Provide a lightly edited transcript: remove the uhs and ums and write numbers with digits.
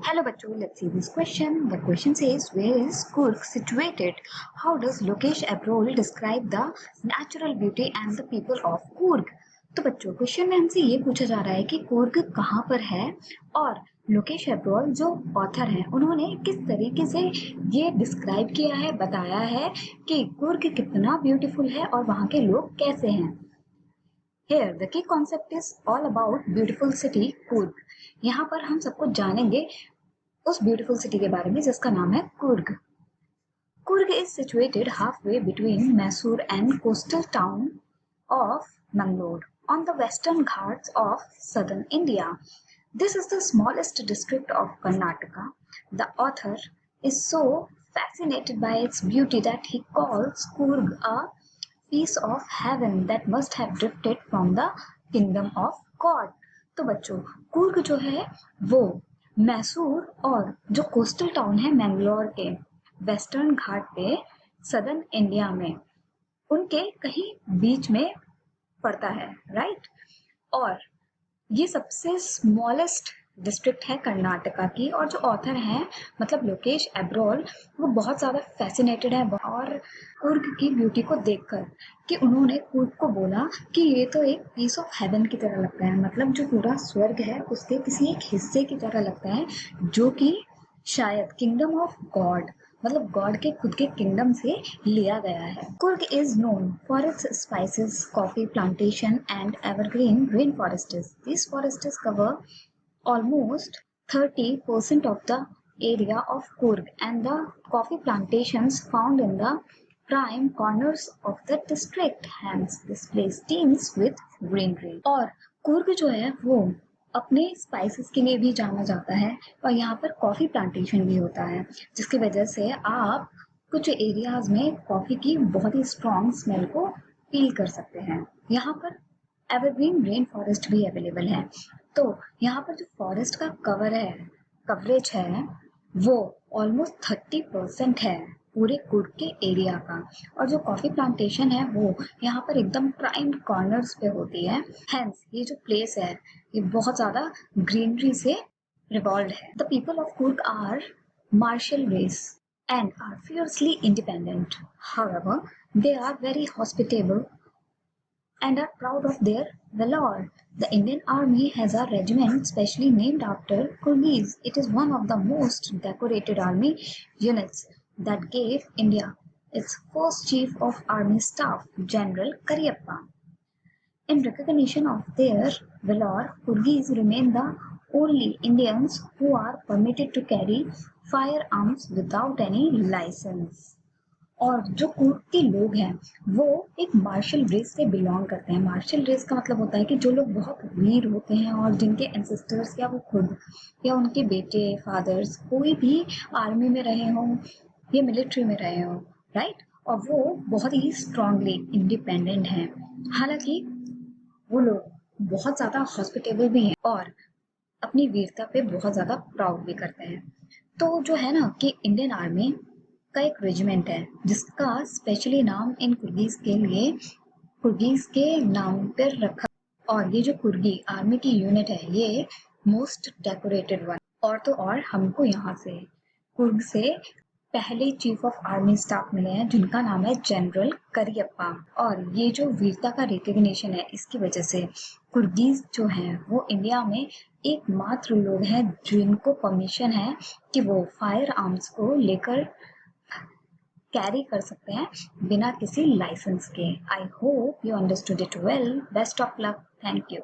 Hello bachcho, let's see this question. The question says, where is Kurg situated? How does Lokesh Abrol describe the natural beauty and the people of Kurg? तो बच्चों question में हमसे ये पूछा जा रहा है कि कुर्ग कहाँ पर है और लोकेश एब्रोल जो ऑथर हैं उन्होंने किस तरीके से ये डिस्क्राइब किया है, बताया है कि कुर्ग कितना ब्यूटीफुल है और वहाँ के लोग कैसे हैं। Here the key concept is all about beautiful city Coorg. यहाँ पर हम सबको जानेंगे उस ब्यूटीफुल सिटी के बारे में जिसका नाम है Coorg. Kurg is situated halfway between Mysore and coastal town of Mangalore on the western ghats of southern India. This is the smallest district of Karnataka. The author is so fascinated by its beauty that he calls Kurg a piece of heaven that must have drifted from the kingdom of God. तो बच्चों कुर्ग जो है वो मैसूर और जो coastal town है मैंगलोर के western घाट पे सदर्न इंडिया में उनके कहीं बीच में पड़ता है, राइट। और ये सबसे स्मॉलेस्ट डिस्ट्रिक्ट है कर्नाटका की और जो ऑथर हैं मतलब लोकेश एब्रोल वो बहुत ज़्यादा फैसिनेटेड है और कुर्ग की ब्यूटी को देखकर कि उन्होंने कुर्ग को बोला कि ये तो एक पीस ऑफ हेवन की तरह लगता है, मतलब जो पूरा स्वर्ग है उसके किसी एक हिस्से की तरह लगता है जो कि शायद किंगडम ऑफ गॉड मतलब गॉड के खुद के किंगडम से लिया गया है। Coorg is known for its spices, coffee plantation and evergreen rain forests. These forests cover almost 30% of the area of Kurg and the coffee plantations found in the prime corners of the district. Hence, this place teems with greenery. और कुर्ग जो है वो अपने spices के लिए भी जाना जाता है और यहाँ पर कॉफ़ी प्लांटेशन भी होता है जिसकी वजह से आप कुछ एरियाज में कॉफ़ी की बहुत ही स्ट्रॉन्ग स्मेल को फील कर सकते हैं। यहाँ पर एवरग्रीन रेन फॉरेस्ट भी अवेलेबल है। तो यहाँ पर जो फॉरेस्ट का कवरेज है वो ऑलमोस्ट 30% है पूरे कुर्ग के एरिया का और जो कॉफी प्लांटेशन है वो यहाँ पर एकदम प्राइम कॉर्नर्स पे होती है। हेंस ये जो प्लेस है ये बहुत ज़्यादा ग्रीनरी से रिवॉल्व है। The people of Coorg are martial race and are fiercely independent. However, they are very hospitable and are proud of their valor. The Indian Army has a regiment specially named after Kurgis. It is one of the most decorated army units that gave India its first Chief of Army Staff, General Cariappa. In recognition of their valor, Kurgis remain the only Indians who are permitted to carry firearms without any license. और जो कुर्ग के लोग हैं वो एक martial race से belong करते हैं। मार्शल रेस का मतलब होता है कि जो लोग बहुत वीर होते हैं और जिनके एंसेस्टर्स या वो खुद या उनके बेटे फादर्स कोई भी आर्मी में रहे हों या मिलिट्री में रहे हों, राइट, और वो बहुत ही स्ट्रांगली इंडिपेंडेंट हैं। हालांकि वो लोग बहुत ज़्यादा हॉस्पिटेबल भी हैं और अपनी वीरता पे बहुत ज़्यादा प्राउड भी करते हैं। तो जो है ना कि इंडियन आर्मी का एक रेजिमेंट है जिसका स्पेशली नाम इन कुर्गीज के लिए कुर्गीज के नाम पर रखा और ये जो कुर्गी आर्मी की यूनिट है ये मोस्ट डेकोरेटेड वन। और तो और हमको यहाँ से कुर्ग से पहले चीफ ऑफ आर्मी स्टाफ मिले हैं जिनका नाम है जनरल करियप्पा और ये जो वीरता का रिकग्निशन है इसकी वजह से कुर्गीज जो हैं वो इंडिया में एकमात्र लोग हैं जिनको परमिशन है कि वो फायर आर्म्स को लेकर कैरी कर सकते हैं बिना किसी लाइसेंस के। I hope you understood it well. Best of luck. Thank you.